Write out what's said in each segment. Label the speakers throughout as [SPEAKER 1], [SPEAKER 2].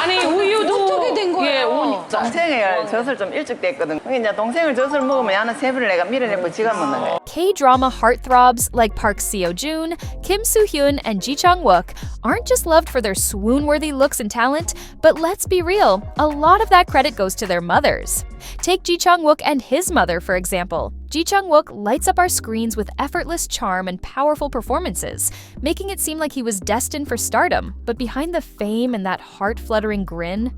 [SPEAKER 1] 아니 우유도
[SPEAKER 2] 어떻게 된 거예요?
[SPEAKER 1] 예,
[SPEAKER 3] 동생을 젖을 좀 일찍 뗐거든. 이제 동생을 젖을 먹으면 야는 세배를 내가 밀어내고 지가 먹는 거야.
[SPEAKER 4] K-drama heartthrobs like Park Seo-joon, Kim Soo-hyun, and Ji Chang-wook aren't just loved for their swoon-worthy looks and talent, but let's be real, a lot of that credit goes to their mothers. Take Ji Chang-wook and his mother, for example. Ji Chang-wook lights up our screens with effortless charm and powerful performances, making it seem like he was destined for stardom. But behind the fame and that heart-fluttering grin,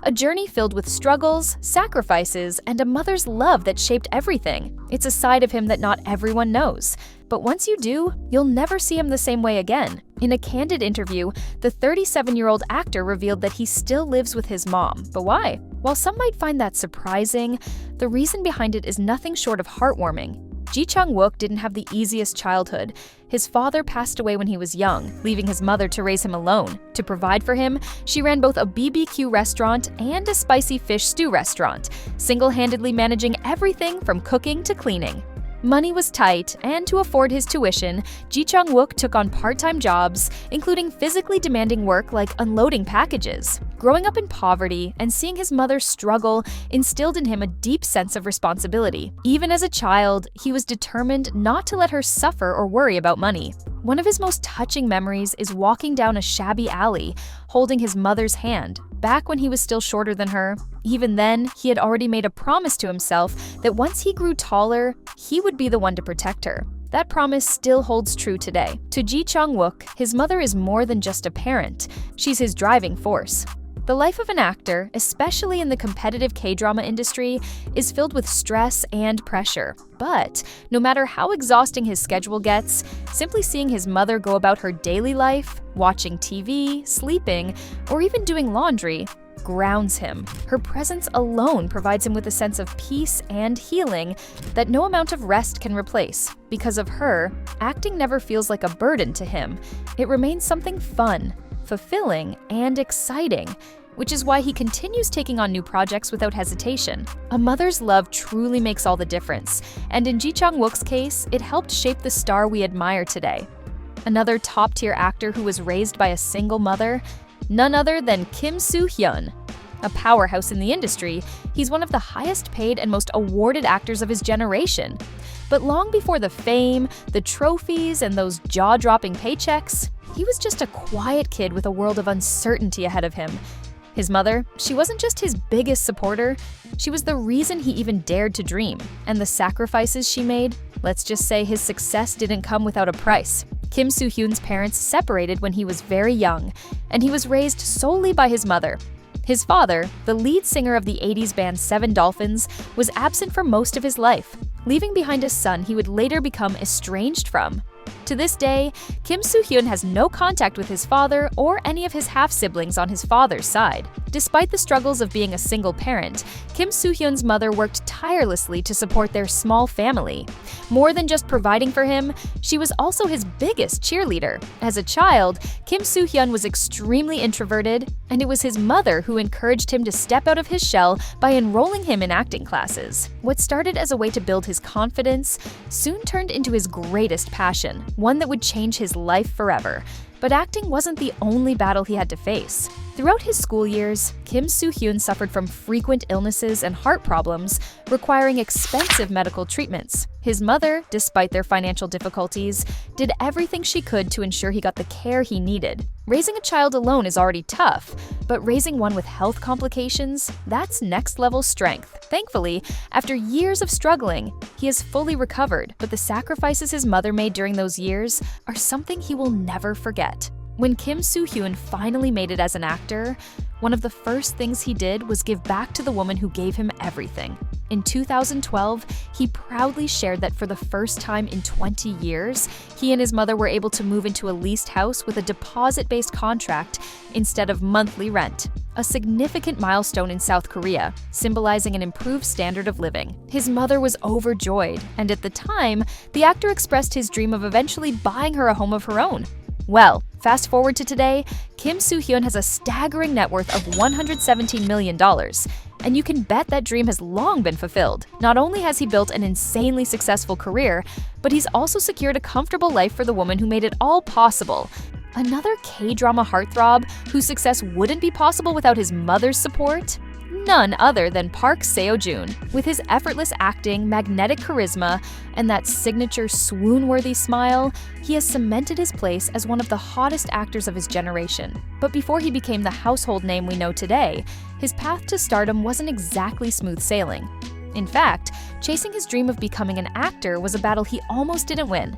[SPEAKER 4] a journey filled with struggles, sacrifices, and a mother's love that shaped everything. It's a side of him that not everyone knows. But once you do, you'll never see him the same way again. In a candid interview, the 37-year-old actor revealed that he still lives with his mom. But why? While some might find that surprising, the reason behind it is nothing short of heartwarming. Ji Chang-wook didn't have the easiest childhood. His father passed away when he was young, leaving his mother to raise him alone. To provide for him, she ran both a BBQ restaurant and a spicy fish stew restaurant, single-handedly managing everything from cooking to cleaning. Money was tight, and to afford his tuition, Ji Chang-wook took on part-time jobs, including physically demanding work like unloading packages. Growing up in poverty and seeing his mother struggle instilled in him a deep sense of responsibility. Even as a child, he was determined not to let her suffer or worry about money. One of his most touching memories is walking down a shabby alley, holding his mother's hand, back when he was still shorter than her. Even then, he had already made a promise to himself that once he grew taller, he would be the one to protect her. That promise still holds true today. To Ji Chang-wook, his mother is more than just a parent. She's his driving force. The life of an actor, especially in the competitive K-drama industry, is filled with stress and pressure. But no matter how exhausting his schedule gets, simply seeing his mother go about her daily life, watching TV, sleeping, or even doing laundry, grounds him. Her presence alone provides him with a sense of peace and healing that no amount of rest can replace. Because of her, acting never feels like a burden to him. It remains something fun, fulfilling, and exciting, which is why he continues taking on new projects without hesitation. A mother's love truly makes all the difference, and in Ji Chang-wook's case, it helped shape the star we admire today. Another top-tier actor who was raised by a single mother, none other than Kim Soo-hyun. A powerhouse in the industry, he's one of the highest-paid and most awarded actors of his generation. But long before the fame, the trophies, and those jaw-dropping paychecks, he was just a quiet kid with a world of uncertainty ahead of him. His mother, she wasn't just his biggest supporter, she was the reason he even dared to dream. And the sacrifices she made, let's just say his success didn't come without a price. Kim Soo-hyun's parents separated when he was very young, and he was raised solely by his mother. His father, the lead singer of the 80s band Seven Dolphins, was absent for most of his life, leaving behind a son he would later become estranged from. To this day, Kim Soo-hyun has no contact with his father or any of his half-siblings on his father's side. Despite the struggles of being a single parent, Kim Soo-hyun's mother worked tirelessly to support their small family. More than just providing for him, she was also his biggest cheerleader. As a child, Kim Soo-hyun was extremely introverted, and it was his mother who encouraged him to step out of his shell by enrolling him in acting classes. What started as a way to build his confidence soon turned into his greatest passion, one that would change his life forever. But acting wasn't the only battle he had to face. Throughout his school years, Kim Soo-hyun suffered from frequent illnesses and heart problems, requiring expensive medical treatments. His mother, despite their financial difficulties, did everything she could to ensure he got the care he needed. Raising a child alone is already tough, but raising one with health complications, that's next-level strength. Thankfully, after years of struggling, he has fully recovered, but the sacrifices his mother made during those years are something he will never forget. When Kim Soo-hyun finally made it as an actor, one of the first things he did was give back to the woman who gave him everything. In 2012, he proudly shared that for the first time in 20 years, he and his mother were able to move into a leased house with a deposit-based contract instead of monthly rent. A significant milestone in South Korea, symbolizing an improved standard of living. His mother was overjoyed, and at the time, the actor expressed his dream of eventually buying her a home of her own. Well, fast forward to today, Kim Soo-hyun has a staggering net worth of $117 million. And you can bet that dream has long been fulfilled. Not only has he built an insanely successful career, but he's also secured a comfortable life for the woman who made it all possible. Another K-drama heartthrob whose success wouldn't be possible without his mother's support? None other than Park Seo-joon. With his effortless acting, magnetic charisma, and that signature swoon-worthy smile, he has cemented his place as one of the hottest actors of his generation. But before he became the household name we know today, his path to stardom wasn't exactly smooth sailing. In fact, chasing his dream of becoming an actor was a battle he almost didn't win,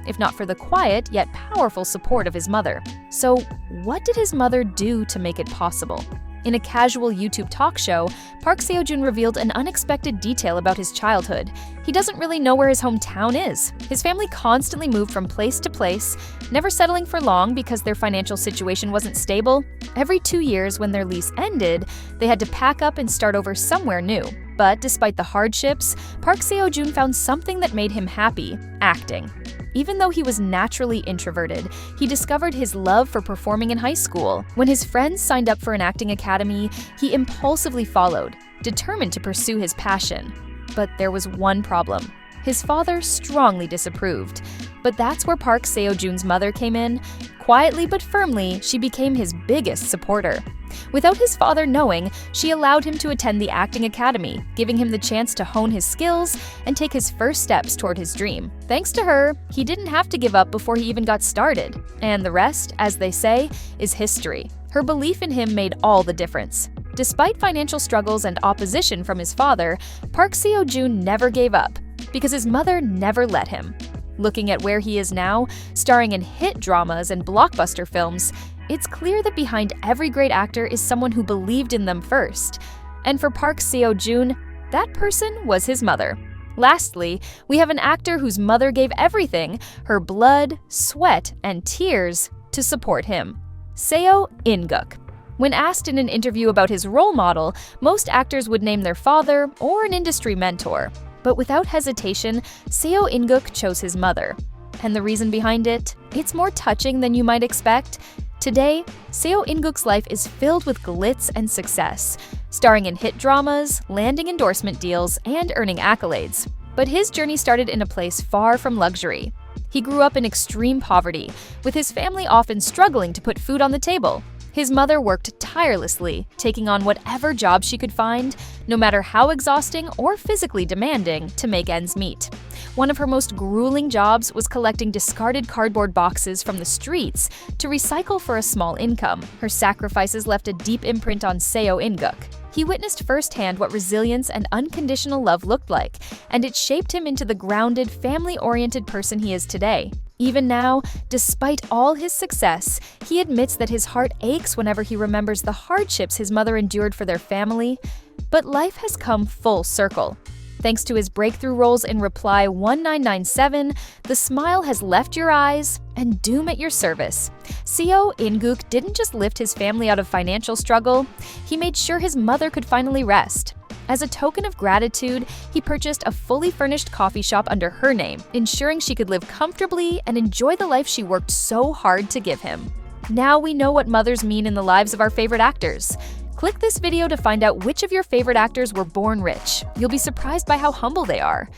[SPEAKER 4] if not for the quiet yet powerful support of his mother. So, what did his mother do to make it possible? In a casual YouTube talk show, Park Seo-joon revealed an unexpected detail about his childhood. He doesn't really know where his hometown is. His family constantly moved from place to place, never settling for long because their financial situation wasn't stable. Every 2 years, when their lease ended, they had to pack up and start over somewhere new. But despite the hardships, Park Seo-joon found something that made him happy: acting. Even though he was naturally introverted, he discovered his love for performing in high school. When his friends signed up for an acting academy, he impulsively followed, determined to pursue his passion. But there was one problem. His father strongly disapproved. But that's where Park Seo-joon's mother came in. Quietly but firmly, she became his biggest supporter. Without his father knowing, she allowed him to attend the acting academy, giving him the chance to hone his skills and take his first steps toward his dream. Thanks to her, he didn't have to give up before he even got started. And the rest, as they say, is history. Her belief in him made all the difference. Despite financial struggles and opposition from his father, Park Seo-joon never gave up, because his mother never let him. Looking at where he is now, starring in hit dramas and blockbuster films, it's clear that behind every great actor is someone who believed in them first. And for Park Seo-joon, that person was his mother. Lastly, we have an actor whose mother gave everything, her blood, sweat, and tears, to support him. Seo In-guk. When asked in an interview about his role model, most actors would name their father or an industry mentor. But without hesitation, Seo In-guk chose his mother. And the reason behind it? It's more touching than you might expect. Today, Seo In-guk's life is filled with glitz and success, starring in hit dramas, landing endorsement deals, and earning accolades. But his journey started in a place far from luxury. He grew up in extreme poverty, with his family often struggling to put food on the table. His mother worked tirelessly, taking on whatever job she could find, no matter how exhausting or physically demanding, to make ends meet. One of her most grueling jobs was collecting discarded cardboard boxes from the streets to recycle for a small income. Her sacrifices left a deep imprint on Seo In-guk. He witnessed firsthand what resilience and unconditional love looked like, and it shaped him into the grounded, family-oriented person he is today. Even now, despite all his success, he admits that his heart aches whenever he remembers the hardships his mother endured for their family. But life has come full circle. Thanks to his breakthrough roles in Reply 1997, The Smile Has Left Your Eyes, and Doom at Your Service. Seo In-guk didn't just lift his family out of financial struggle, he made sure his mother could finally rest. As a token of gratitude, he purchased a fully furnished coffee shop under her name, ensuring she could live comfortably and enjoy the life she worked so hard to give him. Now we know what mothers mean in the lives of our favorite actors. Click this video to find out which of your favorite actors were born rich. You'll be surprised by how humble they are.